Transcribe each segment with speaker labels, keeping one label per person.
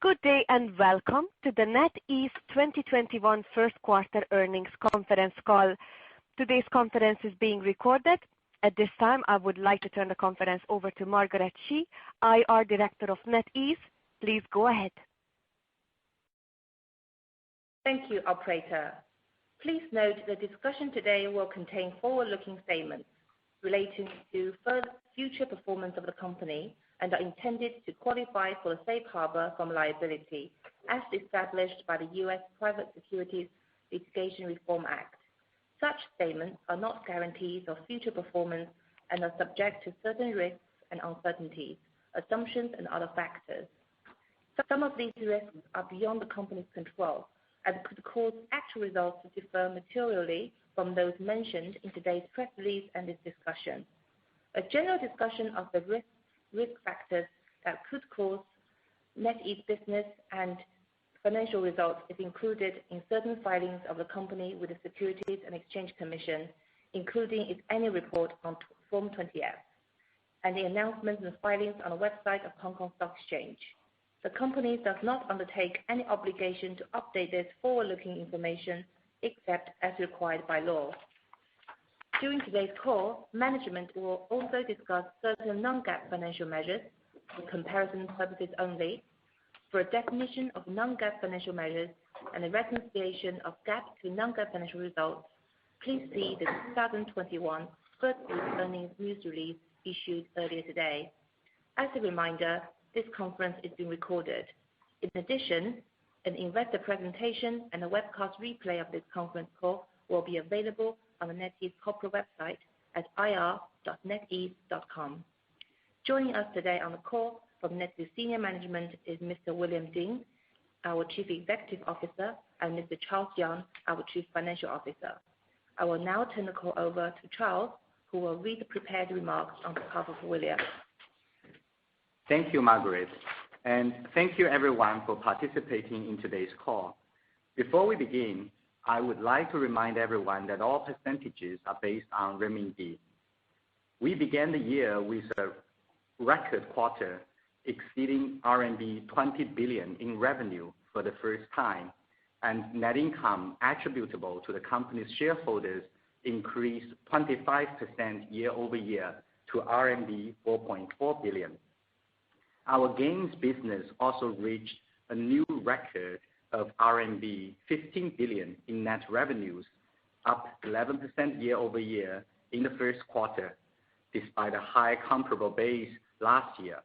Speaker 1: Good day and welcome to the NetEase 2021 first quarter earnings conference call. Today's conference is being recorded. At this time, I would like to turn the conference over to Margaret Shi, IR Director of NetEase. Please go ahead.
Speaker 2: Thank you, operator. Please note the discussion today will contain forward-looking statements relating to future performance of the company and are intended to qualify for the safe harbor from liability as established by the U.S. Private Securities Litigation Reform Act. Such statements are not guarantees of future performance and are subject to certain risks and uncertainties, assumptions, and other factors. Some of these risks are beyond the company's control and could cause actual results to differ materially from those mentioned in today's press release and this discussion. A general discussion of the risk factors that could cause NetEase business and financial results is included in certain filings of the company with the Securities and Exchange Commission, including its annual report on Form 20-F, and the announcements and filings on the website of Hong Kong Stock Exchange. The company does not undertake any obligation to update this forward-looking information except as required by law. During today's call, management will also discuss certain non-GAAP financial measures for comparison purposes only. For a definition of non-GAAP financial measures and a reconciliation of GAAP to non-GAAP financial results, please see the 2021 first quarter earnings news release issued earlier today. As a reminder, this conference is being recorded. In addition, an investor presentation and a webcast replay of this conference call will be available on the NetEase corporate website at ir.netease.com. Joining us today on the call from NetEase senior management is Mr. William Ding, our Chief Executive Officer, and Mr. Charles Yang, our Chief Financial Officer. I will now turn the call over to Charles, who will read the prepared remarks on behalf of William.
Speaker 3: Thank you, Margaret, and thank you everyone for participating in today's call. Before we begin, I would like to remind everyone that all percentages are based on renminbi. We began the year with a record quarter exceeding RMB 20 billion in revenue for the first time, and net income attributable to the company's shareholders increased 25% year-over-year to RMB 4.4 billion. Our games business also reached a new record of RMB 15 billion in net revenues, up 11% year-over-year in the first quarter, despite a high comparable base last year.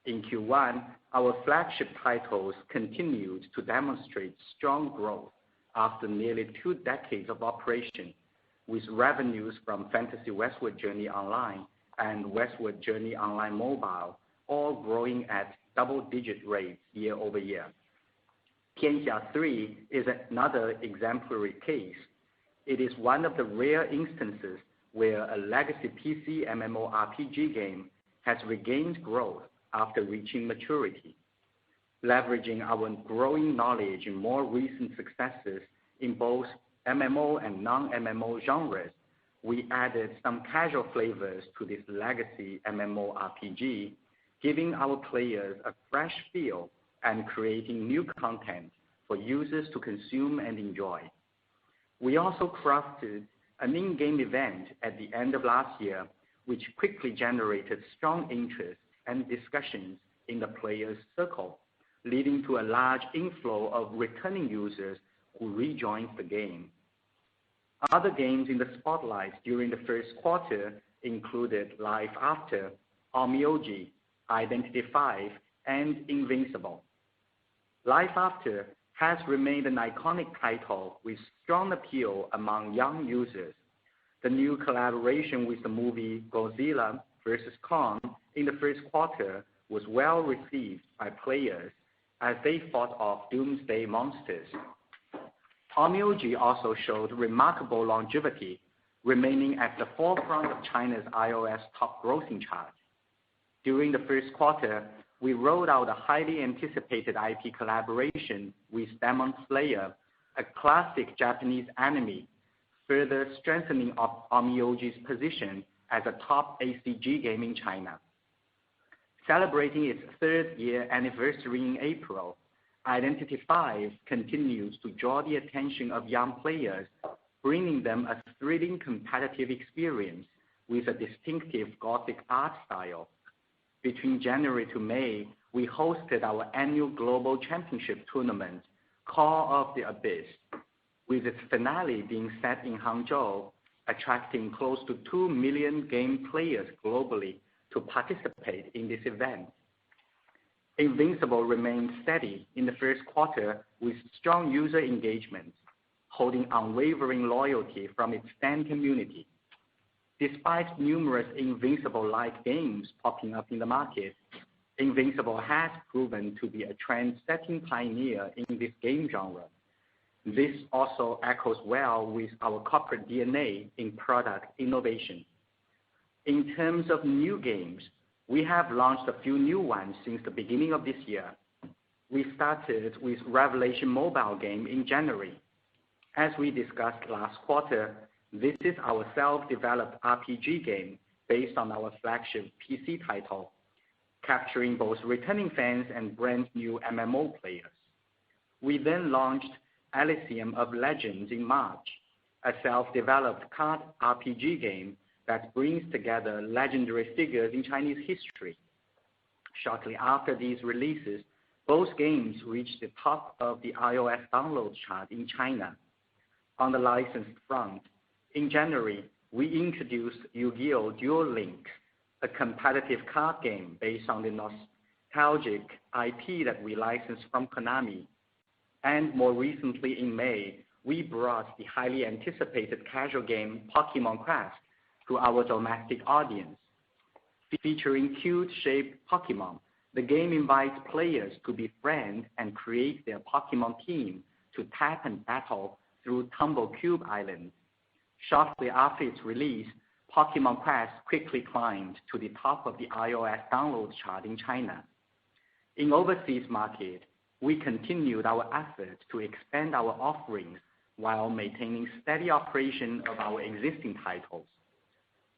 Speaker 3: In Q1, our flagship titles continued to demonstrate strong growth after nearly 2 decades of operation, with revenues from Fantasy Westward Journey Online and Westward Journey Online Mobile all growing at double-digit rates year-over-year. Tianxia 3 is another exemplary case. It is one of the rare instances where a legacy PC MMORPG game has regained growth after reaching maturity. Leveraging our growing knowledge and more recent successes in both MMO and non-MMO genres, we added some casual flavors to this legacy MMORPG, giving our players a fresh feel and creating new content for users to consume and enjoy. We also crafted an in-game event at the end of last year, which quickly generated strong interest and discussions in the players' circle, leading to a large inflow of returning users who rejoined the game. Other games in the spotlight during the first quarter included Life After, Onmyoji, Identity V, and Invincible. Life After has remained an iconic title with strong appeal among young users. The new collaboration with the movie Godzilla vs. Kong in the first quarter was well received by players as they fought off doomsday monsters. Onmyoji also showed remarkable longevity, remaining at the forefront of China's iOS top grossing chart. During the first quarter, we rolled out a highly anticipated IP collaboration with Demon Slayer, a classic Japanese anime, further strengthening Onmyoji's position as a top ACG game in China. Celebrating its third-year anniversary in April, Identity V continues to draw the attention of young players, bringing them a thrilling competitive experience with a distinctive Gothic art style. Between January to May, we hosted our annual global championship tournament, Call of the Abyss, with its finale being set in Hangzhou, attracting close to 2 million game players globally to participate in this event. Invincible remained steady in the first quarter with strong user engagement, holding unwavering loyalty from its fan community. Despite numerous Invincible-like games popping up in the market, Invincible has proven to be a trend-setting pioneer in this game genre. This also echoes well with our corporate DNA in product innovation. In terms of new games, we have launched a few new ones since the beginning of this year. We started with Revelation mobile game in January. As we discussed last quarter, this is our self-developed RPG game based on our flagship PC title, capturing both returning fans and brand new MMO players. We then launched Elysium of Legends in March, a self-developed card RPG game that brings together legendary figures in Chinese history. Shortly after these releases, both games reached the top of the iOS download chart in China. On the licensed front, in January, we introduced Yu-Gi-Oh! Duel Links, a competitive card game based on the nostalgic IP that we licensed from Konami. And more recently in May, we brought the highly anticipated casual game Pokémon Quest to our domestic audience. Featuring cute-shaped Pokémon, the game invites players to befriend and create their Pokémon team to tap and battle through Tumble Cube Island. Shortly after its release, Pokémon Quest quickly climbed to the top of the iOS download chart in China. In overseas market, we continued our efforts to expand our offerings while maintaining steady operation of our existing titles.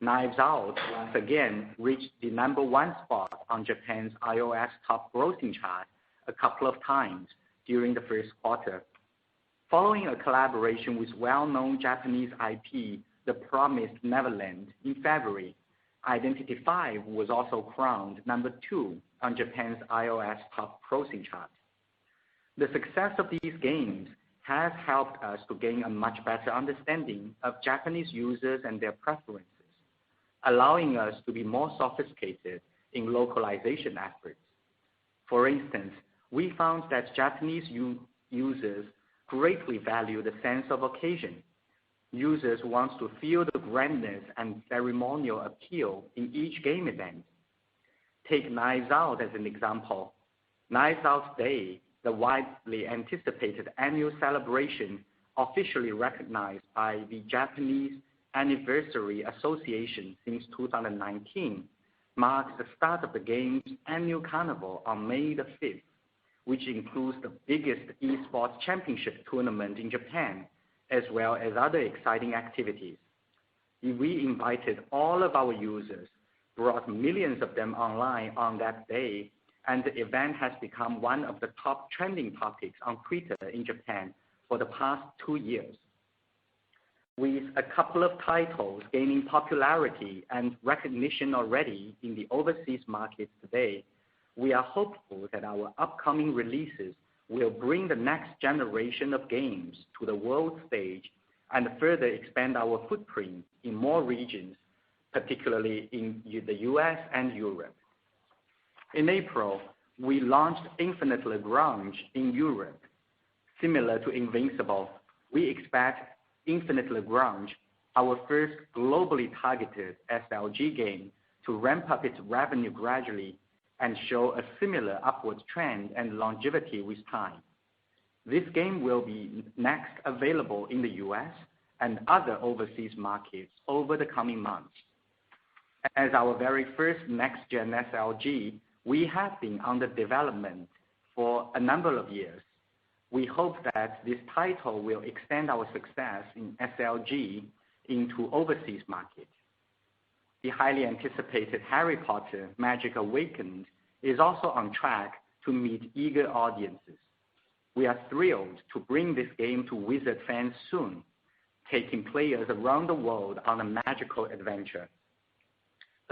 Speaker 3: Knives Out once again reached the #1 spot on Japan's iOS top grossing chart a couple of times during the first quarter. Following a collaboration with well-known Japanese IP, The Promised Neverland, in February, Identity V was also crowned #2 on Japan's iOS top grossing chart. The success of these games has helped us to gain a much better understanding of Japanese users and their preferences, allowing us to be more sophisticated in localization efforts. For instance, we found that Japanese users greatly value the sense of occasion. Users want to feel the grandness and ceremonial appeal in each game event. Take Knives Out as an example. Knives Out Day, the widely anticipated annual celebration officially recognized by the Japanese Anniversary Association since 2019, marks the start of the game's annual carnival on May the 5th, which includes the biggest esports championship tournament in Japan, as well as other exciting activities. We invited all of our users, brought millions of them online on that day, and the event has become one of the top trending topics on Twitter in Japan for the past 2 years. With a couple of titles gaining popularity and recognition already in the overseas markets today, we are hopeful that our upcoming releases will bring the next generation of games to the world stage and further expand our footprint in more regions, particularly in the US and Europe. In April, we launched Infinite Lagrange in Europe. Similar to Invincible, we expect Infinite Lagrange, our first globally targeted SLG game, to ramp up its revenue gradually and show a similar upward trend and longevity with time. This game will be next available in the US and other overseas markets over the coming months. As our very first next-gen SLG, we have been under development for a number of years. We hope that this title will extend our success in SLG into overseas markets. The highly anticipated Harry Potter Magic Awakened is also on track to meet eager audiences. We are thrilled to bring this game to Wizard fans soon, taking players around the world on a magical adventure.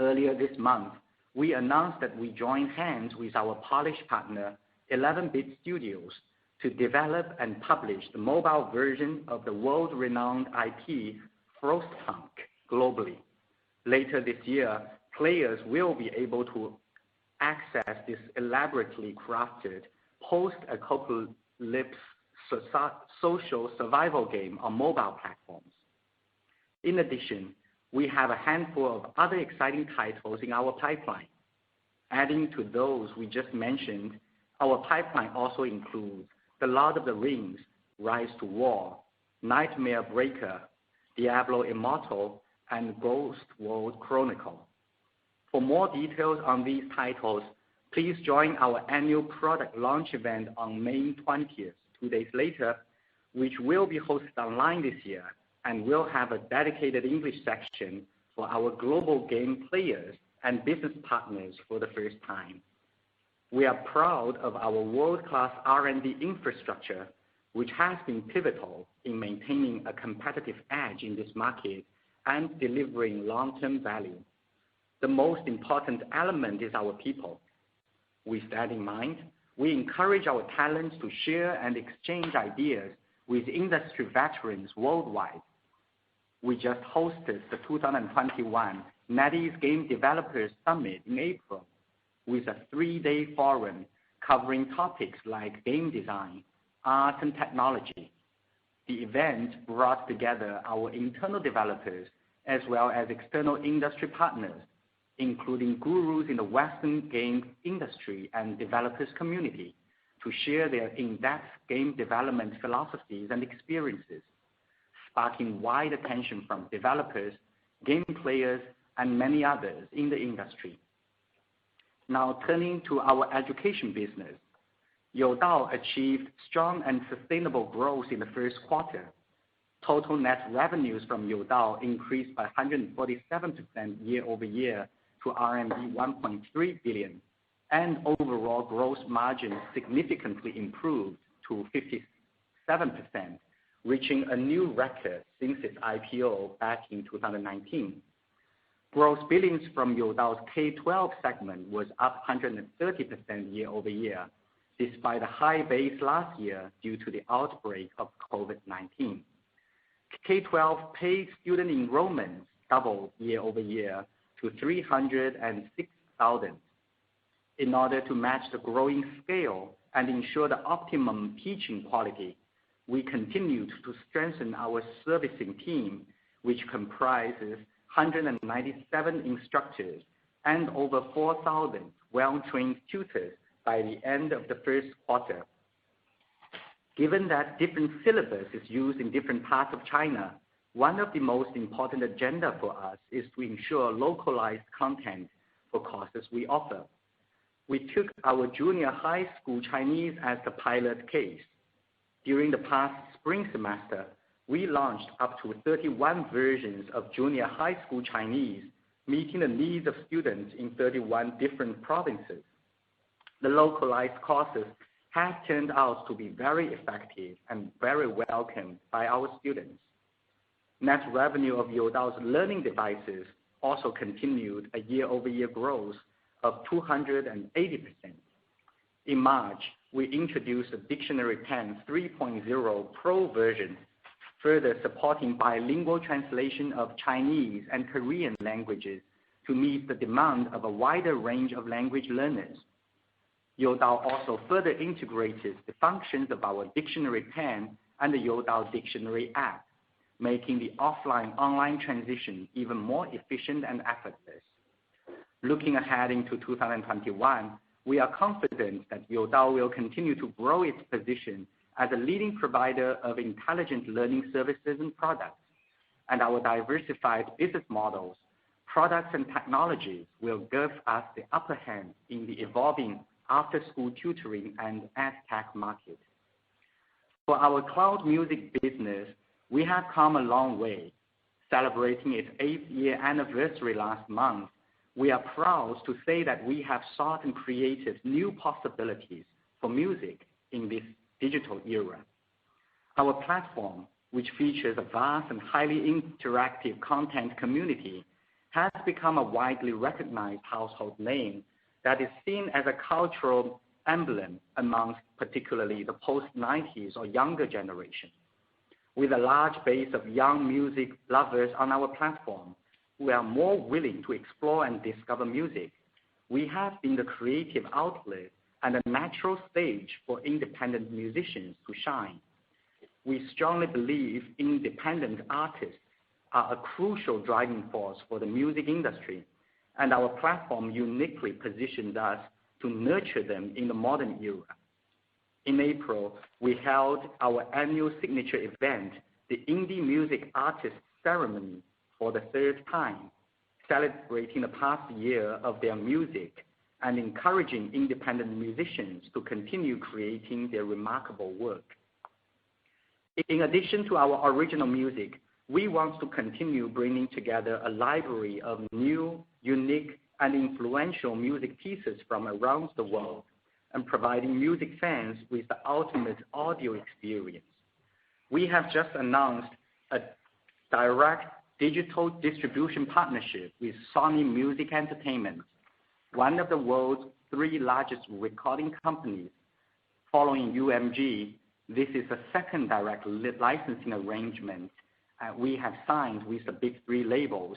Speaker 3: Earlier this month, we announced that we joined hands with our Polish partner, 11-Bit Studios, to develop and publish the mobile version of the world-renowned IP Frostpunk globally. Later this year, players will be able to access this elaborately crafted post-apocalypse social survival game on mobile platforms. In addition, we have a handful of other exciting titles in our pipeline. Adding to those we just mentioned, our pipeline also includes The Lord of the Rings, Rise to War, Nightmare Breaker, Diablo Immortal, and Ghost World Chronicle. For more details on these titles, please join our annual product launch event on May 20th, 2 days later, which will be hosted online this year and will have a dedicated English section for our global game players and business partners for the first time. We are proud of our world-class R&D infrastructure, which has been pivotal in maintaining a competitive edge in this market and delivering long-term value. The most important element is our people. With that in mind, we encourage our talents to share and exchange ideas with industry veterans worldwide. We just hosted the 2021 NetEase Game Developers Summit in April with a 3-day forum covering topics like game design, art, and technology. The event brought together our internal developers as well as external industry partners, including gurus in the Western game industry and developers community, to share their in-depth game development philosophies and experiences, sparking wide attention from developers, game players, and many others in the industry. Now turning to our education business, Youdao achieved strong and sustainable growth in the first quarter. Total net revenues from Youdao increased by 147% year over year to RMB 1.3 billion, and overall gross margin significantly improved to 57%, reaching a new record since its IPO back in 2019. Gross billings from Youdao's K-12 segment was up 130% year over year, despite a high base last year due to the outbreak of COVID-19. K-12 paid student enrollments doubled year over year to 306,000. In order to match the growing scale and ensure the optimum teaching quality, we continued to strengthen our servicing team, which comprises 197 instructors and over 4,000 well-trained tutors by the end of the first quarter. Given that different syllabus is used in different parts of China, one of the most important agenda for us is to ensure localized content for courses we offer. We took our junior high school Chinese as the pilot case. During the past spring semester, we launched up to 31 versions of junior high school Chinese, meeting the needs of students in 31 different provinces. The localized courses have turned out to be very effective and very welcomed by our students. Net revenue of Youdao's learning devices also continued a year-over-year growth of 280%. In March, we introduced the Dictionary Pen 3.0 Pro version, further supporting bilingual translation of Chinese and Korean languages to meet the demand of a wider range of language learners. Youdao also further integrated the functions of our Dictionary Pen and the Youdao Dictionary app, making the offline-online transition even more efficient and effortless. Looking ahead into 2021, we are confident that Youdao will continue to grow its position as a leading provider of intelligent learning services and products, and our diversified business models, products, and technologies will give us the upper hand in the evolving after-school tutoring and ed-tech market. For our cloud music business, we have come a long way. Celebrating its 8th year anniversary last month, we are proud to say that we have sought and created new possibilities for music in this digital era. Our platform, which features a vast and highly interactive content community, has become a widely recognized household name that is seen as a cultural emblem amongst particularly the post-90s or younger generation. With a large base of young music lovers on our platform who are more willing to explore and discover music, we have been the creative outlet and a natural stage for independent musicians to shine. We strongly believe independent artists are a crucial driving force for the music industry, and our platform uniquely positions us to nurture them in the modern era. In April, we held our annual signature event, the Indie Music Artist Ceremony, for the third time, celebrating the past year of their music and encouraging independent musicians to continue creating their remarkable work. In addition to our original music, we want to continue bringing together a library of new, unique, and influential music pieces from around the world and providing music fans with the ultimate audio experience. We have just announced a direct digital distribution partnership with Sony Music Entertainment, one of the world's 3 largest recording companies. Following UMG, this is the second direct licensing arrangement we have signed with the big 3 labels,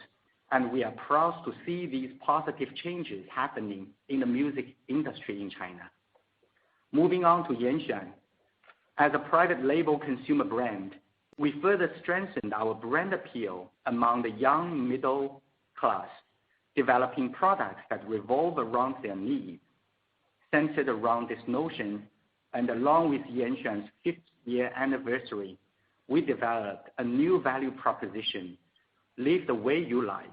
Speaker 3: and we are proud to see these positive changes happening in the music industry in China. Moving on to Yanxuan. As a private label consumer brand, we further strengthened our brand appeal among the young middle class, developing products that revolve around their needs. Centered around this notion, and along with Yanxuan's 5th-year anniversary, we developed a new value proposition, Live the Way You Like,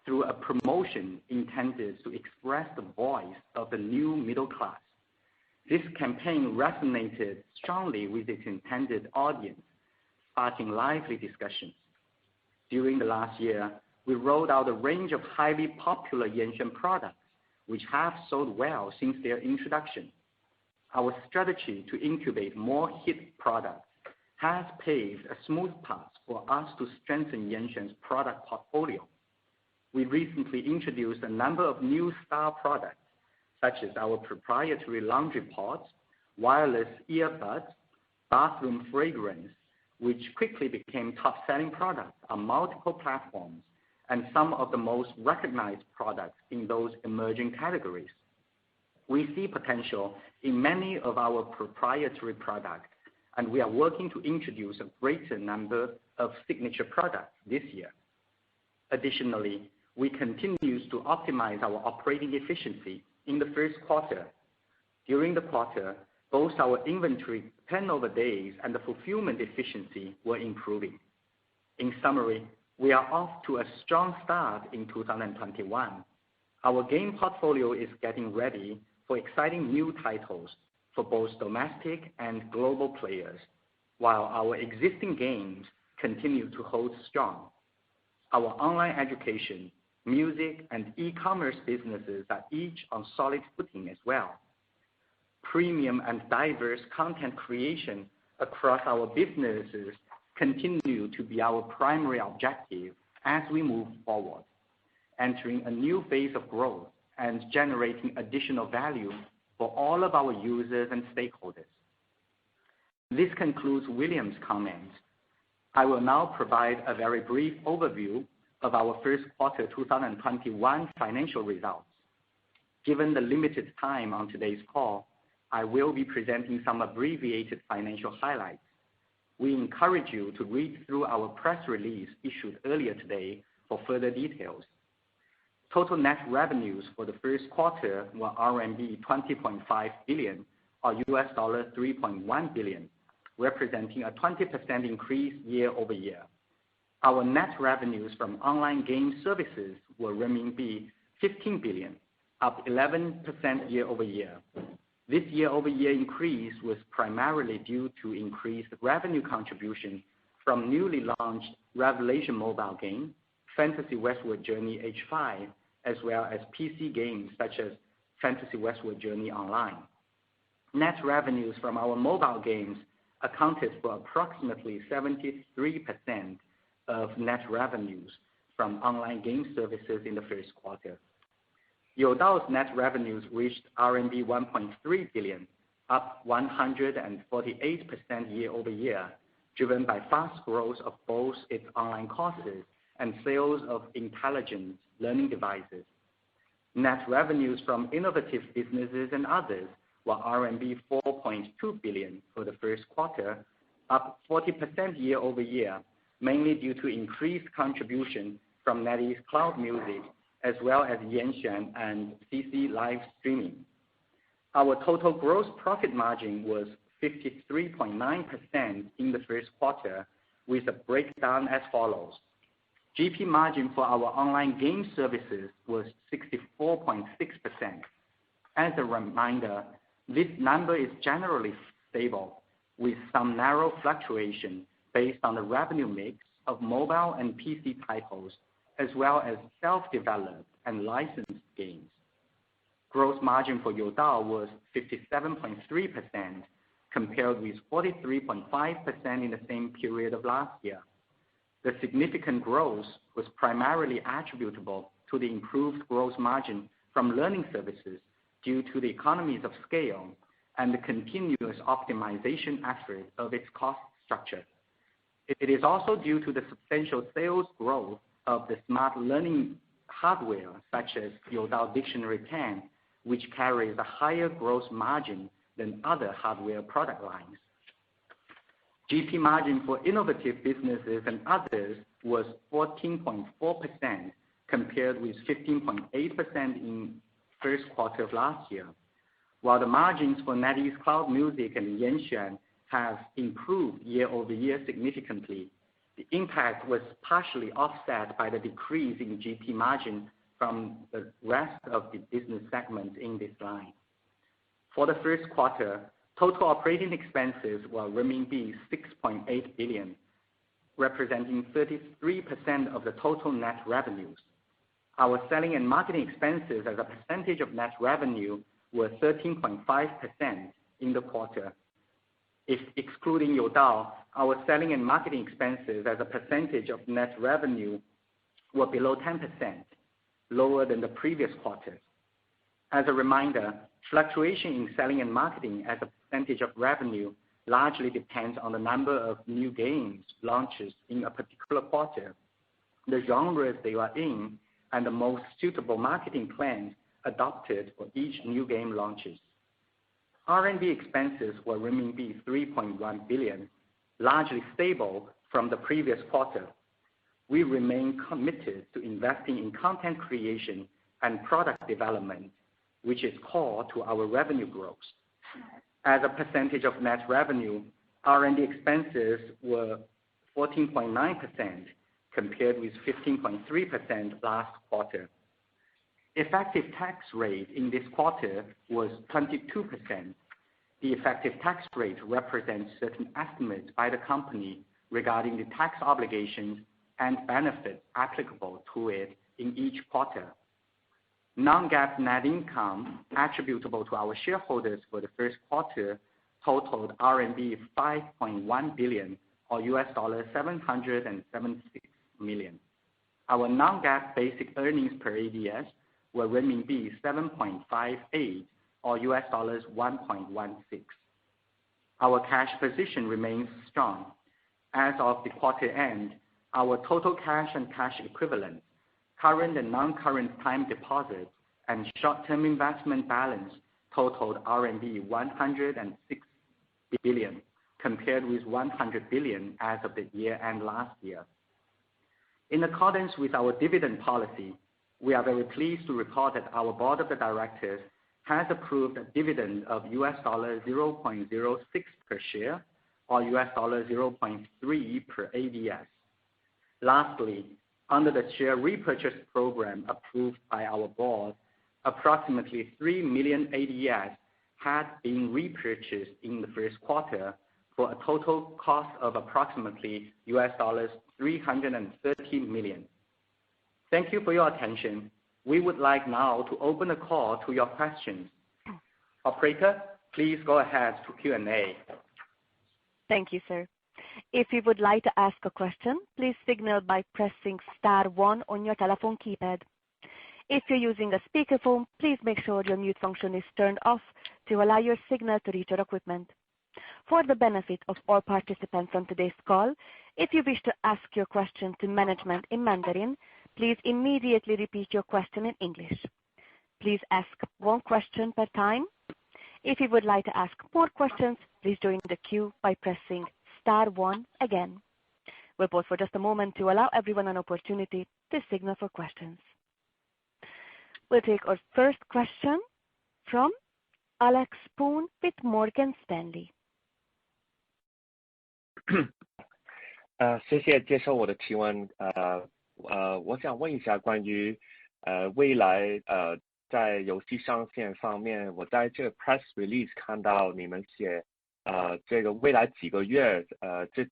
Speaker 3: through a promotion intended to express the voice of the new middle class. This campaign resonated strongly with its intended audience, sparking lively discussions. During the last year, we rolled out a range of highly popular Yanxuan products, which have sold well since their introduction. Our strategy to incubate more hit products has paved a smooth path for us to strengthen Yanxuan's product portfolio. We recently introduced a number of new style products, such as our proprietary laundry pods, wireless earbuds, bathroom fragrance, which quickly became top-selling products on multiple platforms and some of the most recognized products in those emerging categories. We see potential in many of our proprietary products, and we are working to introduce a greater number of signature products this year. Additionally, we continue to optimize our operating efficiency in the first quarter. During the quarter, both our inventory turnover days and the fulfillment efficiency were improving. In summary, we are off to a strong start in 2021. Our game portfolio is getting ready for exciting new titles for both domestic and global players, while our existing games continue to hold strong. Our online education, music, and e-commerce businesses are each on solid footing as well. Premium and diverse content creation across our businesses continue to be our primary objective as we move forward, entering a new phase of growth and generating additional value for all of our users and stakeholders. This concludes William's comments. I will now provide a very brief overview of our first quarter 2021 financial results. Given the limited time on today's call, I will be presenting some abbreviated financial highlights. We encourage you to read through our press release issued earlier today for further details. Total net revenues for the first quarter were RMB 20.5 billion, or $3.1 billion, representing a 20% increase year-over-year. Our net revenues from online game services were renminbi 15 billion, up 11% year-over-year. This year-over-year increase was primarily due to increased revenue contribution from newly launched Revelation mobile game, Fantasy Westward Journey H5, as well as PC games such as Fantasy Westward Journey Online. Net revenues from our mobile games accounted for approximately 73% of net revenues from online game services in the first quarter. Youdao's net revenues reached RMB 1.3 billion, up 148% year-over-year, driven by fast growth of both its online courses and sales of intelligent learning devices. Net revenues from innovative businesses and others were RMB 4.2 billion for the first quarter, up 40% year-over-year, mainly due to increased contribution from NetEase Cloud Music, as well as Yanxuan and CC live streaming. Our total gross profit margin was 53.9% in the first quarter, with a breakdown as follows. GP margin for our online game services was 64.6%. As a reminder, this number is generally stable, with some narrow fluctuation based on the revenue mix of mobile and PC titles, as well as self-developed and licensed games. Gross margin for Youdao was 57.3%, compared with 43.5% in the same period of last year. The significant growth was primarily attributable to the improved gross margin from learning services due to the economies of scale and the continuous optimization effort of its cost structure. It is also due to the substantial sales growth of the smart learning hardware, such as Youdao Dictionary Pen, which carries a higher gross margin than other hardware product lines. GP margin for innovative businesses and others was 14.4%, compared with 15.8% in first quarter of last year. While the margins for NetEase Cloud Music and Yanxuan have improved year-over-year significantly, the impact was partially offset by the decrease in GP margin from the rest of the business segments in this line. For the first quarter, total operating expenses were renminbi 6.8 billion, representing 33% of the total net revenues. Our selling and marketing expenses as a percentage of net revenue were 13.5% in the quarter. If excluding Youdao, our selling and marketing expenses as a percentage of net revenue were below 10%, lower than the previous quarter. As a reminder, fluctuation in selling and marketing as a percentage of revenue largely depends on the number of new games launches in a particular quarter, the genres they are in, and the most suitable marketing plans adopted for each new game launches. R&D expenses were renminbi 3.1 billion, largely stable from the previous quarter. We remain committed to investing in content creation and product development, which is core to our revenue growth. As a percentage of net revenue, R&D expenses were 14.9%, compared with 15.3% last quarter. Effective tax rate in this quarter was 22%. The effective tax rate represents certain estimates by the company regarding the tax obligations and benefits applicable to it in each quarter. Non-GAAP net income attributable to our shareholders for the first quarter totaled RMB 5.1 billion, or $776 million. Our non-GAAP basic earnings per ADS were renminbi 7.58, or $1.16. Our cash position remains strong. As of the quarter end, our total cash and cash equivalents, current and non-current time deposits, and short-term investment balance totaled RMB 106 billion, compared with 100 billion as of the year-end last year. In accordance with our dividend policy, we are very pleased to report that our board of directors has approved a dividend of $0.06 per share, or $0.3 per ADS. Lastly, under the share repurchase program approved by our board, approximately 3 million ADS had been repurchased in the first quarter for a total cost of approximately $330 million. Thank you for your attention. We would like now to open the call to your questions. Operator, please go ahead to Q&A.
Speaker 1: Thank you, sir. If you would like to ask a question, please signal by pressing *1 on your telephone keypad. If you're using a speakerphone, please make sure your mute function is turned off to allow your signal to reach our equipment. For the benefit of all participants on today's call, if you wish to ask your question to management in Mandarin, please immediately repeat your question in English. Please ask one question per time. If you would like to ask more questions, please join the queue by pressing *1 again. We'll pause for just a moment to allow everyone an opportunity to signal for questions. We'll take our first question from Alex Poon with Morgan Stanley.
Speaker 4: 谢谢接受我的提问。我想问一下关于未来在游戏上线方面，我在这个 press release 看到你们写这个未来几个月这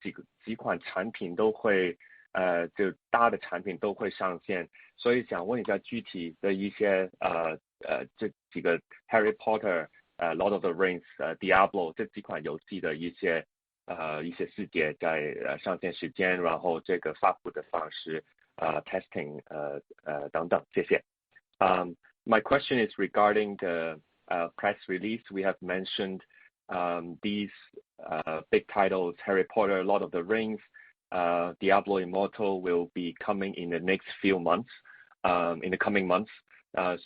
Speaker 4: 几款产品都会就大的产品都会上线，所以想问一下具体的一些这几个 Harry Potter、Lord of the Rings、Diablo 这几款游戏的一些细节在上线时间，然后这个发布的方式testing 等等，谢谢。My question is regarding the press release. We have mentioned these big titles, Harry Potter, Lord of the Rings, Diablo Immortal will be coming in the next few months, in the coming months.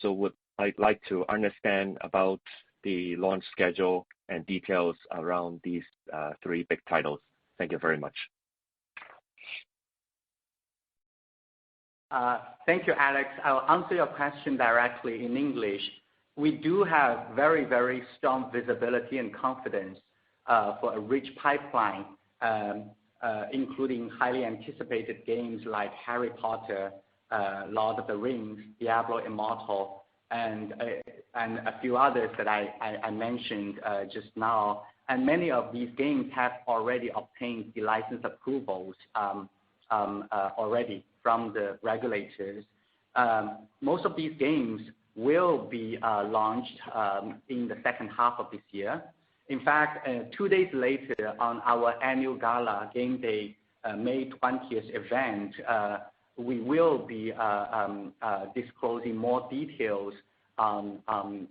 Speaker 4: So I'd like to understand about the launch schedule and details around these three big titles. Thank you very much.
Speaker 3: Thank you, Alex. I'll answer your question directly in English. We do have very, very strong visibility and confidence for a rich pipeline, including highly anticipated games like Harry Potter, Lord of the Rings, Diablo Immortal, and a few others that I mentioned just now. And many of these games have already obtained the license approvals already from the regulators. Most of these games will be launched in the second half of this year. In fact, 2 days later on our annual gala game day, May 20th event, we will be disclosing more details on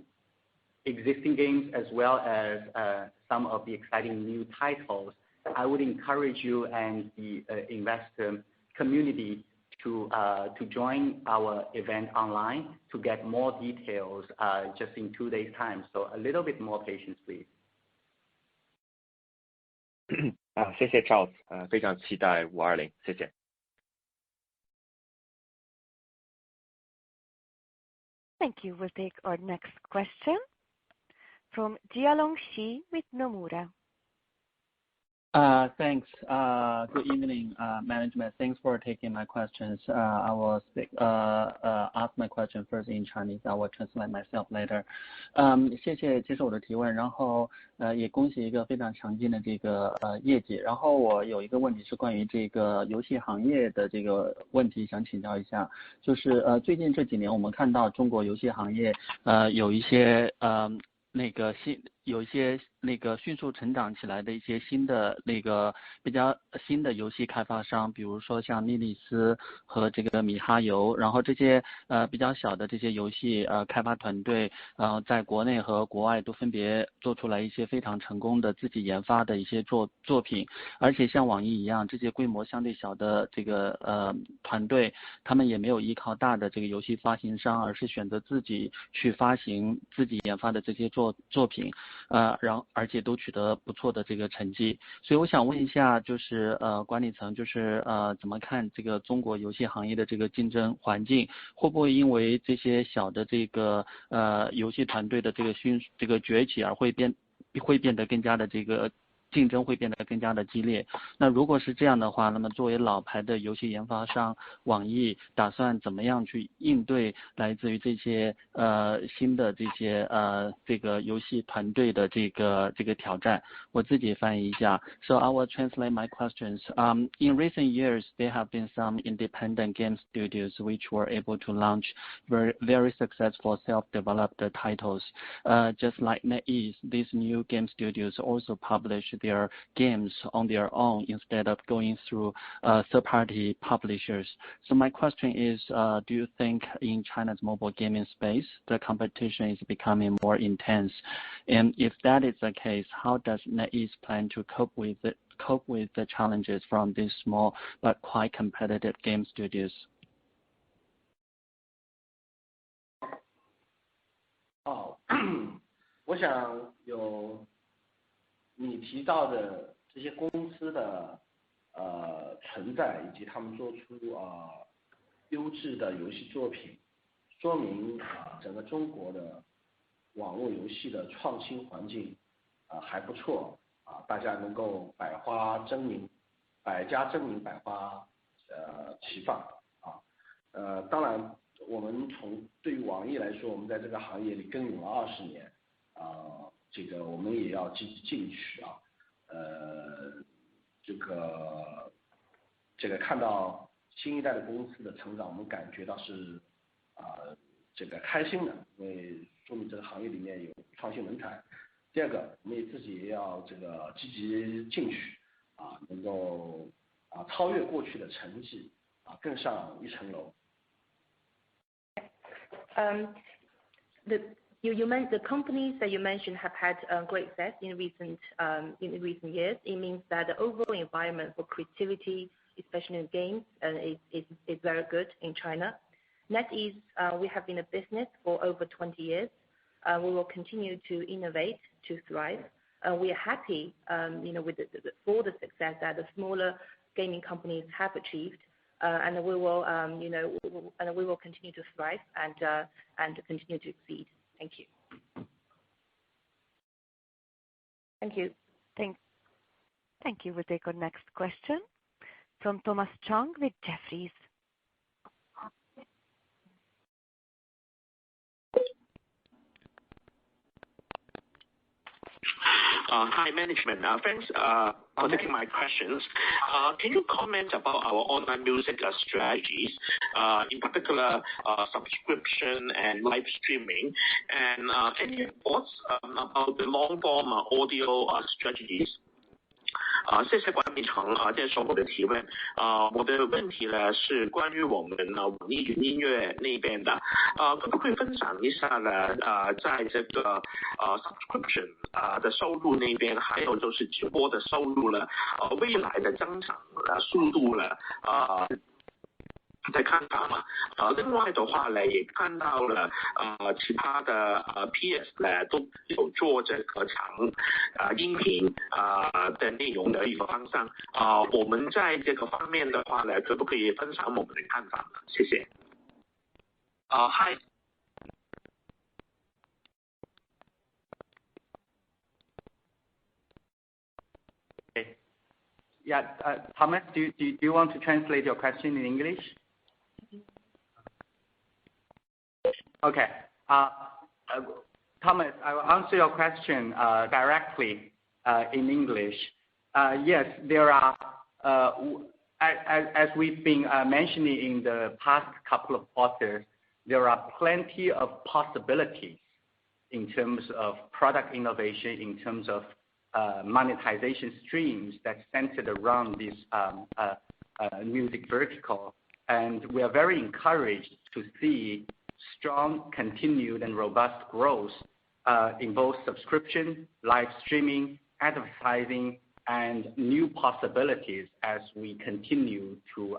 Speaker 3: existing games as well as some of the exciting new titles. I would encourage you and the investor community to join our event online to get more details just in 2 days' time. So a little bit more patience, please.
Speaker 4: 谢谢 Charles， 非常期待520，谢谢。
Speaker 1: Thank you. We'll take our next question from Jialong Shi with Nomura.
Speaker 5: Thanks. Good evening, management. Thanks for taking my questions. I will ask my question first in Chinese. I will translate myself later. 谢谢接受我的提问，然后也恭喜一个非常强劲的这个业绩。然后我有一个问题是关于这个游戏行业的这个问题，想请教一下，就是最近这几年我们看到中国游戏行业有一些迅速成长起来的一些新的比较新的游戏开发商，比如说像莉莉丝和这个米哈游，然后这些比较小的这些游戏开发团队在国内和国外都分别做出来一些非常成功的自己研发的一些作品，而且像网易一样这些规模相对小的这个团队，他们也没有依靠大的这个游戏发行商，而是选择自己去发行自己研发的这些作品，而且都取得不错的这个成绩。所以我想问一下，就是管理层就是怎么看这个中国游戏行业的这个竞争环境，会不会因为这些小的这个游戏团队的这个崛起而会变得更加的这个竞争会变得更加的激烈。那如果是这样的话，那么作为老牌的游戏研发商，网易打算怎么样去应对来自于这些新的这个游戏团队的这个挑战？我自己翻译一下。So I will translate my questions. In recent years, there have been some independent game studios which were able to launch very successful self-developed titles. Just like NetEase, these new game studios also publish their games on their own instead of going through third-party publishers. So my question is, do you think in China's mobile gaming space, the competition is becoming more intense? And if that is the case, how does NetEase plan to cope with the challenges from these small but quite competitive game studios?
Speaker 6: 我想有你提到的这些公司的存在，以及他们做出优质的游戏作品，说明整个中国的网络游戏的创新环境还不错大家能够百家争鸣，百花齐放当然我们对于网易来说，我们在这个行业里耕耘了20年这个我们也要积极进取这个看到新一代的公司的成长，我们感觉到是这个开心的，因为说明这个行业里面有创新人才。第二个，我们自己也要这个积极进取能够超越过去的成绩更上一层楼。
Speaker 2: The companies that you mentioned have had great success in recent years. It means that the overall environment for creativity, especially in games, is very good in China. NetEase, we have been a business for over 20 years. We will continue to innovate to thrive. We are happy, with for the success that the smaller gaming companies have achieved, and we will, we will continue to thrive and continue to succeed. Thank you. Thank you.
Speaker 1: Thank you. We'll take our next question from Thomas Chong with Jefferies.
Speaker 7: Hi, management. Thanks for taking my questions. Can you comment about our online music strategies, in particular subscription and live streaming, and any thoughts about the long-form audio strategies? 谢谢管理层接受我的提问。我的问题呢是关于我们网易云音乐那边的，可不可以分享一下呢？在这个subscription 的收入那边，还有就是直播的收入呢，未来的增长速度呢，在看法嘛？另外的话呢，也看到了其他的PS 呢都有做这个长音频的内容的一个方向我们在这个方面的话呢，可不可以分享我们的看法呢？谢谢。Hi.
Speaker 3: Yeah, Thomas, do you want to translate your question in English? Okay. Thomas, I will answer your question directly in English. Yes, there are, as we've been mentioning in the past couple of quarters, there are plenty of possibilities in terms of product innovation, in terms of monetization streams that centered around this music vertical. And we are very encouraged to see strong, continued, and robust growth in both subscription, live streaming, advertising, and new possibilities as we continue to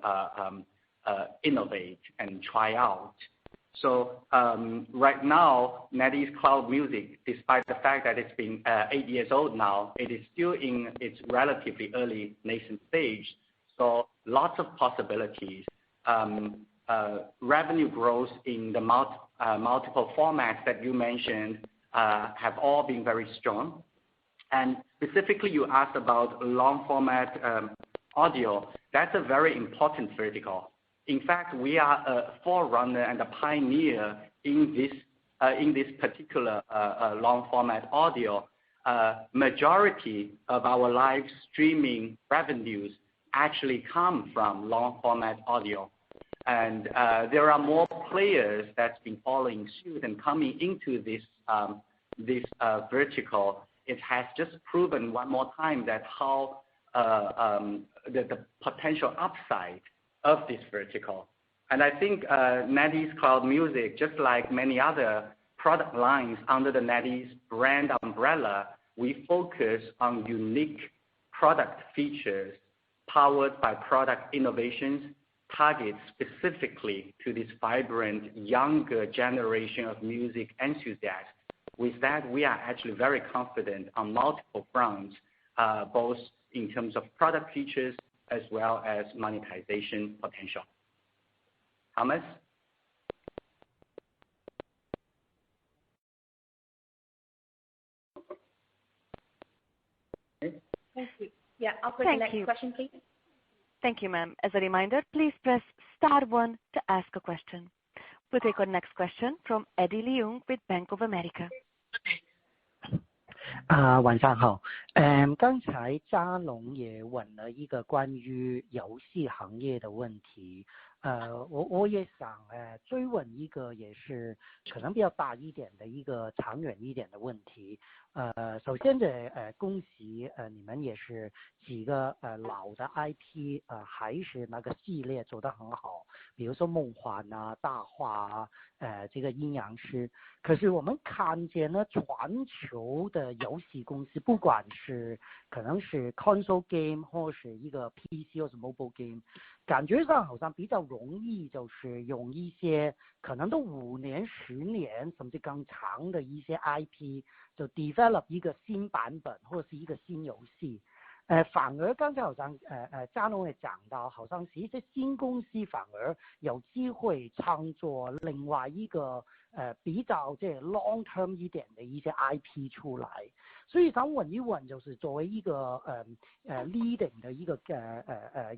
Speaker 3: innovate and try out. So right now, NetEase Cloud Music, despite the fact that it's been 8 years old now, it is still in its relatively early nascent stage. So lots of possibilities. Revenue growth in the multiple formats that you mentioned have all been very strong. And specifically you asked about long format audio. That's a very important vertical. In fact, we are a forerunner and a pioneer in this particular long format audio. Majority of our live streaming revenues actually come from long format audio. And there are more players that's been following suit and coming into this vertical. It has just proven one more time that how the potential upside of this vertical. And I think NetEase Cloud Music, just like many other product lines under the NetEase brand umbrella, we focus on unique product features powered by product innovations, target specifically to this vibrant younger generation of music enthusiasts. With that, we are actually very confident on multiple fronts, both in terms of product features as well as monetization potential. Thomas?
Speaker 2: Thank you. Yeah, operator, next question, please.
Speaker 1: Thank you, ma'am. As a reminder, please press star 1 to ask a question. We'll take our next question from Eddie Leung with Bank of America.
Speaker 8: 晚上好。刚才嘉龙也问了一个关于游戏行业的问题，我也想追问一个也是可能比较大一点的一个长远一点的问题。首先恭喜你们也是几个老的 IP 还是那个系列做得很好，比如说梦幻啊、大话啊、这个阴阳师。可是我们看见呢，全球的游戏公司，不管是可能是 console game 或是一个 PC 或是 mobile game， 感觉上好像比较容易就是用一些可能都5年、10年甚至更长的一些 IP 就 develop 一个新版本或是一个新游戏。反而刚才好像嘉龙也讲到，好像是一些新公司反而有机会创作另外一个比较即係 long term 一點的一些 IP 出來，所以想問一問，就是作為一個leading 的一個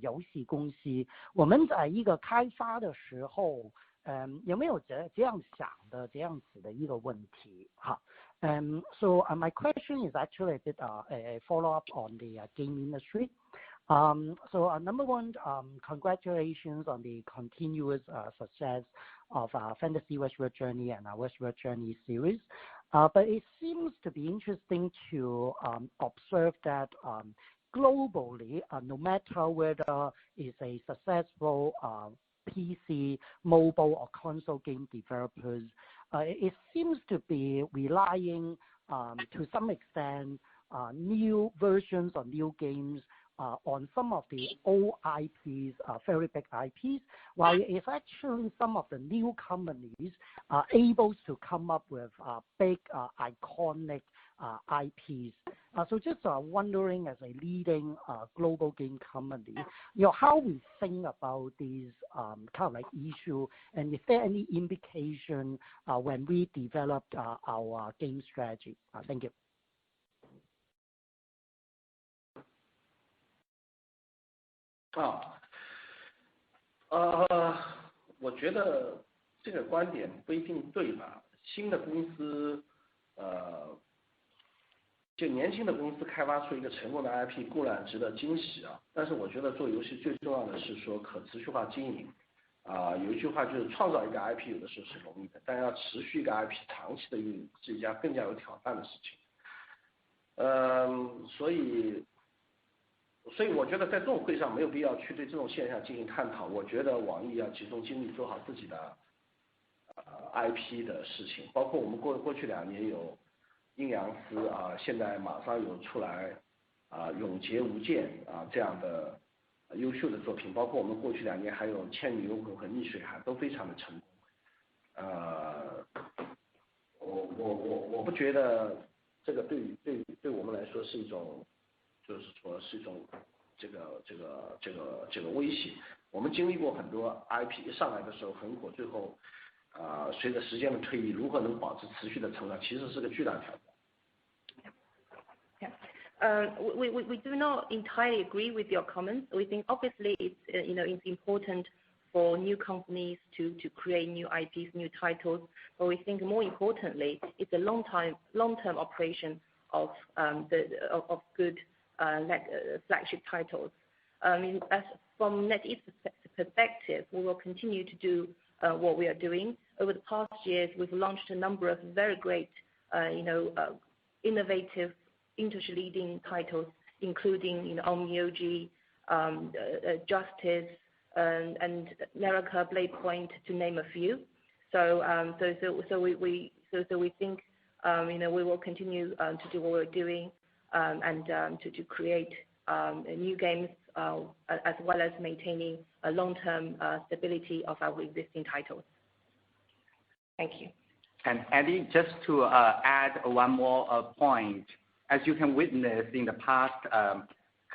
Speaker 8: 遊戲公司，我們在一個開發的時候，有沒有這樣想的這樣子的一個問題？哈。So my question is actually a bit a follow-up on the game industry. So number one, congratulations on the continuous success of Fantasy Westward Journey and Westward Journey series. But it seems to be interesting to observe that globally, no matter whether it's a successful PC, mobile or console game developers, it seems to be relying to some extent new versions or new games on some of the old IPs, very big IPs, while if actually some of the new companies are able to come up with big iconic IPs. So just wondering, as a leading global game company, how we think about these kind of like issue, and is there any indication when we developed our game strategy? Thank you.
Speaker 6: 我觉得这个观点不一定对吧？新的公司，就年轻的公司开发出一个成功的 IP 固然值得惊喜啊，但是我觉得做游戏最重要的是说可持续化经营。有一句话就是创造一个 IP 有的时候是容易的，但要持续一个 IP 长期的运营是一件更加有挑战的事情。所以我觉得在这种会上没有必要去对这种现象进行探讨。我觉得网易要集中精力做好自己的IP 的事情，包括我们过去2年有阴阳师现在马上有出来永劫无间这样的优秀的作品，包括我们过去2年还有倩女幽魂和逆水寒都非常的成功。我不觉得这个对我们来说是一种，就是说是一种这个威胁。我们经历过很多 IP 一上来的时候很火，最后随着时间的推移，如何能保持持续的成长，其实是个巨大挑战。
Speaker 2: We do not entirely agree with your comments. We think obviously it's important for new companies to create new IPs, new titles. But we think more importantly, it's a long-term operation of good flagship titles. As from NetEase perspective, we will continue to do what we are doing. Over the past years, we've launched a number of very great, innovative, industry-leading titles, including Yugioh, Justice, and America Blade Point, to name a few. So we think we will continue to do what we're doing and to create new games as well as maintaining a long-term stability of our existing titles. Thank you.
Speaker 3: And Eddie, just to add one more point, as you can witness in the past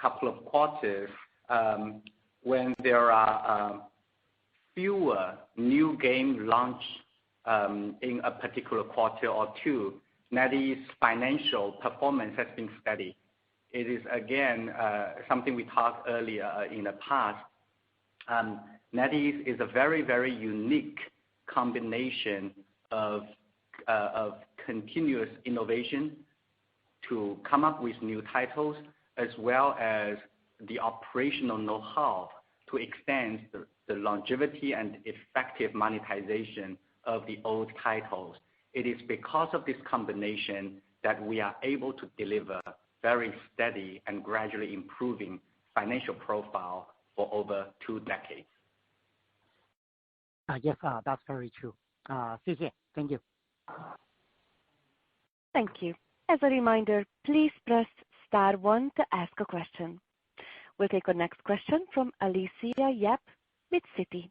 Speaker 3: couple of quarters, when there are fewer new game launch in a particular quarter or two, NetEase financial performance has been steady. It is again something we talked earlier in the past. NetEase is a very, very unique combination of continuous innovation to come up with new titles, as well as the operational know-how to extend the longevity and effective monetization of the old titles. It is because of this combination that we are able to deliver very steady and gradually improving financial profile for over 2 decades.
Speaker 8: Yes, that's very true. 谢谢. Thank you.
Speaker 1: Thank you. As a reminder, please press star 1 to ask a question. We'll take our next question from Alicia Yap with Citi.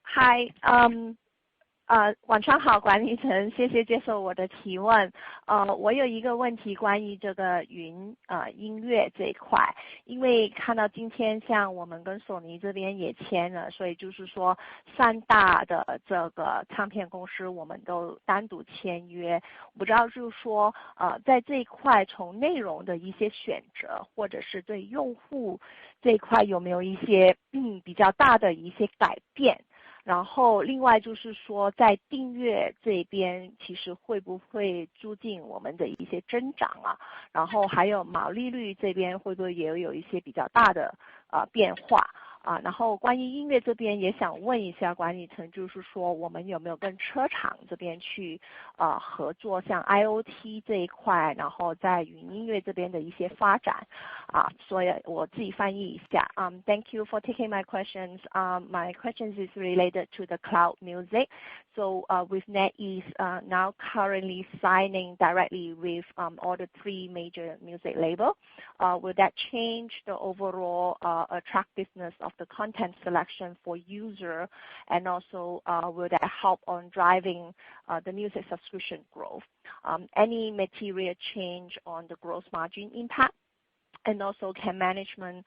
Speaker 9: Hi, 晚上好，管理层，谢谢接受我的提问。我有一个问题关于这个云音乐这一块，因为看到今天像我们跟索尼这边也签了，所以就是说3大的这个唱片公司我们都单独签约。不知道就是说在这一块从内容的一些选择，或者是对用户这一块有没有一些比较大的一些改变？然后另外就是说在订阅这边其实会不会促进我们的一些增长啊，然后还有毛利率这边会不会也有一些比较大的变化啊？然后关于音乐这边也想问一下管理层，就是说我们有没有跟车厂这边去合作，像 IoT 这一块，然后在云音乐这边的一些发展啊，所以我自己翻译一下。Thank you for taking my questions. My questions is related to the cloud music. So with NetEase now currently signing directly with all the 3 major music labels, will that change the overall attractiveness of the content selection for user, and also will that help on driving the music subscription growth? Any material change on the gross margin impact? And also, can management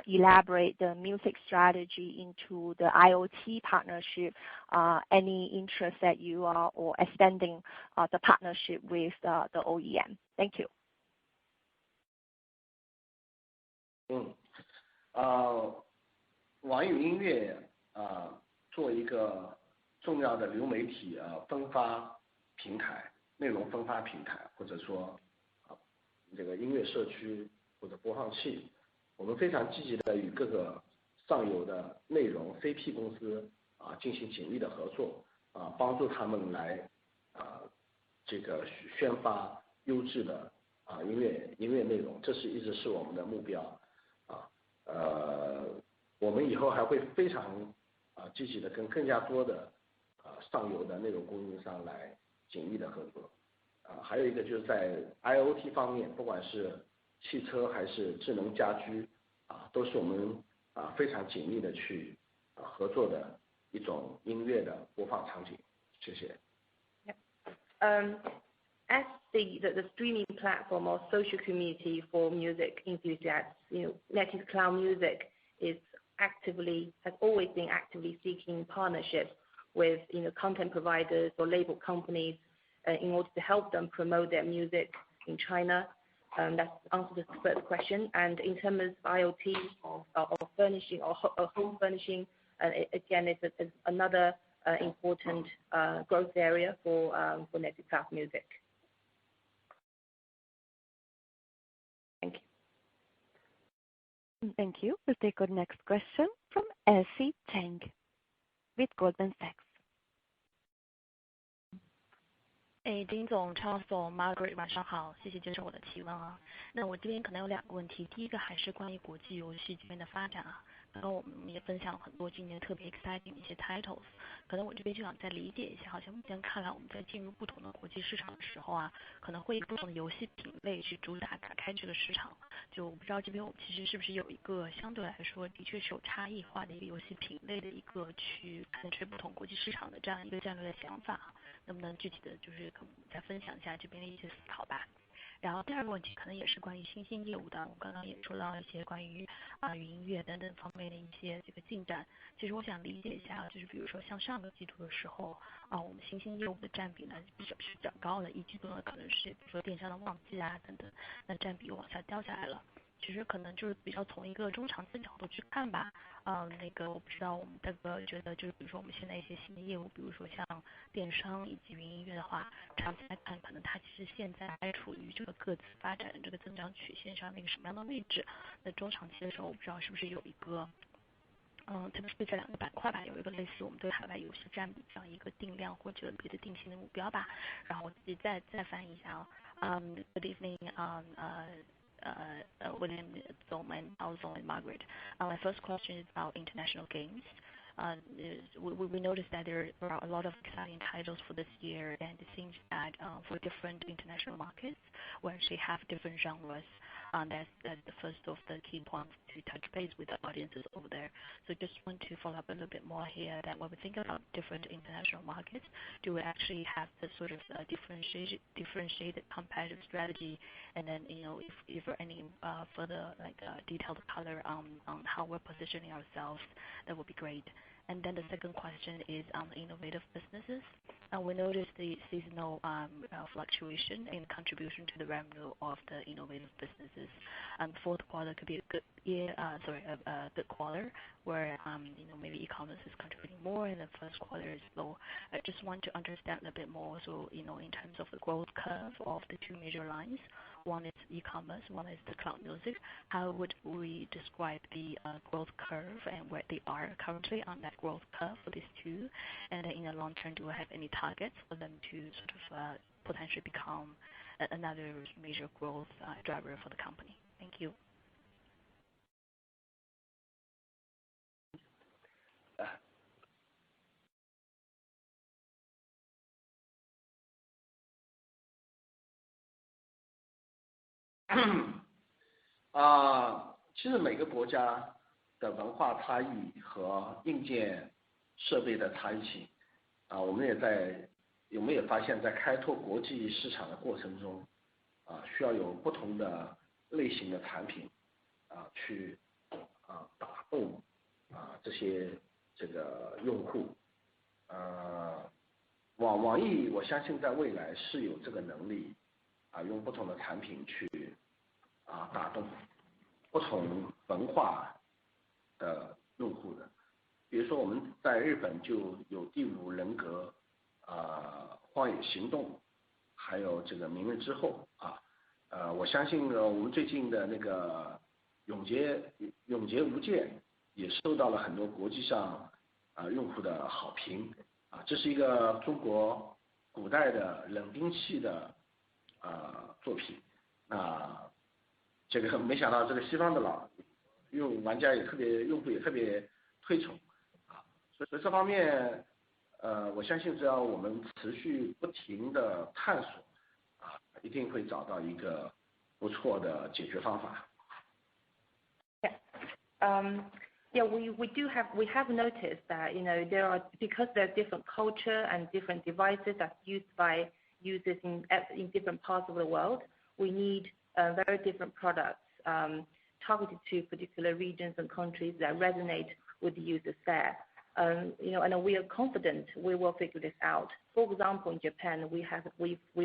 Speaker 9: elaborate the music strategy into the IoT partnership? Any interest that you are or extending the partnership with the OEM? Thank you.
Speaker 6: 网易云音乐做一个重要的流媒体分发平台、内容分发平台，或者说这个音乐社区或者播放器，我们非常积极的与各个上游的内容 CP 公司进行紧密的合作，帮助他们来这个宣发优质的音乐内容，这是一直是我们的目标我们以后还会非常积极的跟更加多的上游的内容供应商来紧密的合作还有一个就是在 IoT 方面，不管是汽车还是智能家居都是我们非常紧密的去合作的一种音乐的播放场景。谢谢。
Speaker 2: As the streaming platform or social community for music enthusiasts, NetEase Cloud Music has always been actively seeking partnerships with content providers or label companies in order to help them promote their music in China. That's the answer to the first question. And in terms of IoT or furnishing or home furnishing, again, it's another important growth area for NetEase Cloud Music. Thank you.
Speaker 1: Thank you. We'll take our next question from Elsie Cheng with Goldman Sachs.
Speaker 10: 丁总、Charles总、Margaret 晚上好，谢谢接受我的提问啊。那我这边可能有2个问题，第一个还是关于国际游戏这边的发展啊。刚刚我们也分享了很多今年特别 exciting 的一些 titles， 可能我这边就想再理解一下，好像目前看来我们在进入不同的国际市场的时候啊，可能会以不同的游戏品类去主打打开这个市场。就我不知道这边我们其实是不是有一个相对来说的确是有差异化的一个游戏品类的一个去penetrate不同国际市场的这样一个战略的想法，能不能具体的就是可能再分享一下这边的一些思考吧。然后第2个问题可能也是关于新兴业务的，我刚刚也说到一些关于云音乐等等方面的一些这个进展。其实我想理解一下，就是比如说像上个季度的时候我们新兴业务的占比呢是比较高的，1季度呢可能是比如说电商的旺季啊等等，那占比往下掉下来了。其实可能就是比较从一个中长期的角度去看吧，那个我不知道我们这个觉得就是比如说我们现在一些新的业务，比如说像电商以及云音乐的话，长期来看可能它其实现在还处于这个各自发展的这个增长曲线上的一个什么样的位置。那中长期的时候我不知道是不是有一个特别是对这2个板块吧，有一个类似我们对海外游戏占比这样一个定量或者别的定性的目标吧。然后我自己再翻译一下Good evening William Zong and Ao Zong and Margaret. My first question is about international games. We noticed that there are a lot of exciting titles for this year, and it seems that for different international markets, we actually have different genres. That's the first of the key points to touch base with the audiences over there. So just want to follow up a little bit more here that when we think about different international markets, do we actually have the sort of differentiated competitive strategy? And then, if there are any further detailed color on how we're positioning ourselves, that would be great. And then the second question is on the innovative businesses. We noticed the seasonal fluctuation in contribution to the revenue of the innovative businesses. And fourth quarter could be a good quarter where maybe e-commerce is contributing more, and the first quarter is low. I just want to understand a bit more. So in terms of the growth curve of the 2 major lines, one is e-commerce, one is the cloud music. How would we describe the growth curve and where they are currently on that growth curve for these 2? And in the long term, do we have any targets for them to sort of potentially become another major growth driver for the company? Thank you.
Speaker 6: 其实每个国家的文化差异和硬件设备的差异性我们也发现在开拓国际市场的过程中需要有不同的类型的产品去打动这些用户。网易我相信在未来是有这个能力用不同的产品去打动不同文化的用户的。比如说我们在日本就有第5人格荒野行动，还有这个明日之后我相信我们最近的那个永劫无间也受到了很多国际上用户的好评这是一个中国古代的冷兵器的作品。那这个没想到这个西方的用户也特别推崇所以这方面我相信只要我们持续不停的探索一定会找到一个不错的解决方法。
Speaker 2: Yeah, we have noticed that because there's different culture and different devices that's used by users in different parts of the world, we need very different products targeted to particular regions and countries that resonate with the users there. And we are confident we will figure this out. For example, in Japan, we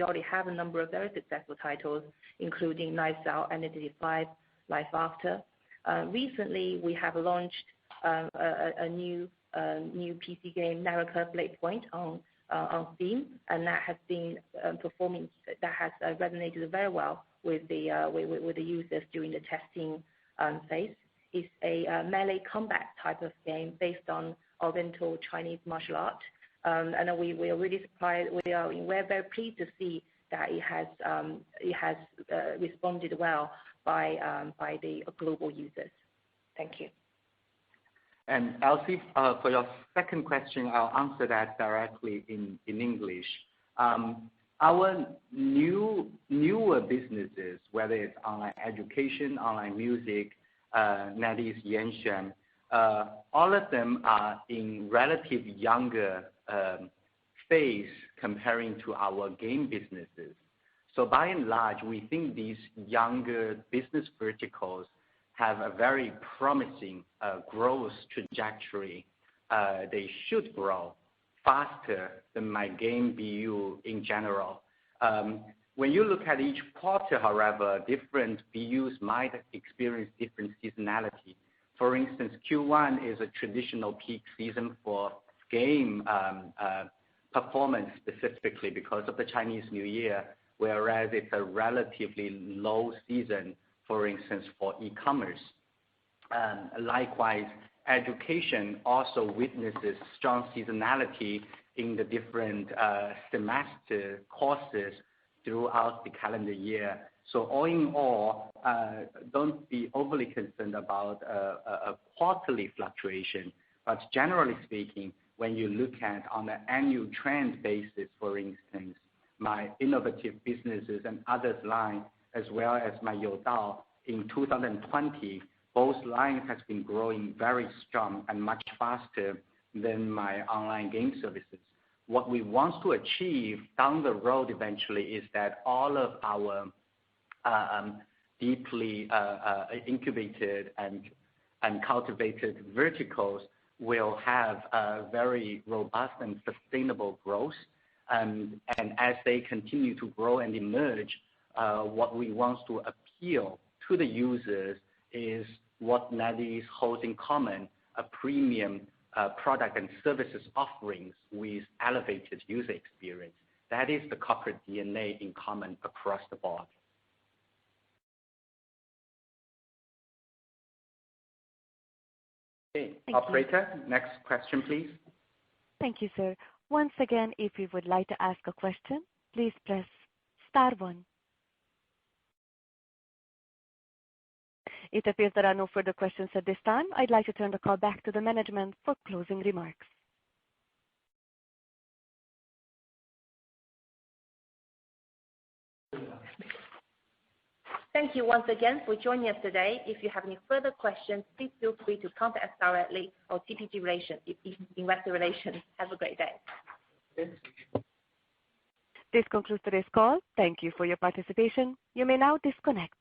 Speaker 2: already have a number of very successful titles, including Knives Out, NTES 5, Life After. Recently, we have launched a new PC game, Naraka Blade Point, on Steam, and that has been performing. That has resonated very well with the users during the testing phase. It's a melee combat type of game based on Oriental Chinese martial art, and we are really surprised. We're very pleased to see that it has responded well by the global users. Thank you.
Speaker 3: And Elsie, for your second question, I'll answer that directly in English. Our newer businesses, whether it's online education, online music, NetEase, Yanxuan, all of them are in relatively younger phase comparing to our game businesses. So by and large, we think these younger business verticals have a very promising growth trajectory. They should grow faster than my game BU in general. When you look at each quarter, however, different BUs might experience different seasonality. For instance, Q1 is a traditional peak season for game performance specifically because of the Chinese New Year, whereas it's a relatively low season, for instance, for e-commerce. Likewise, education also witnesses strong seasonality in the different semester courses throughout the calendar year. So all in all, don't be overly concerned about a quarterly fluctuation. But generally speaking, when you look at on an annual trend basis, for instance, my innovative businesses and others line, as well as my Youdao, in 2020, both lines has been growing very strong and much faster than my online game services. What we want to achieve down the road eventually is that all of our deeply incubated and cultivated verticals will have a very robust and sustainable growth. And as they continue to grow and emerge, what we want to appeal to the users is what NetEase holds in common, a premium product and services offerings with elevated user experience. That is the corporate DNA in common across the board. Okay, operator, next question, please.
Speaker 1: Thank you, sir. Once again, if you would like to ask a question, please press star 1. It appears there are no further questions at this time. I'd like to turn the call back to the management for closing remarks.
Speaker 2: Thank you once again for joining us today. If you have any further questions, please feel free to contact us directly or TPG Relations, Investor Relations. Have a great day.
Speaker 1: This concludes today's call. Thank you for your participation. You may now disconnect.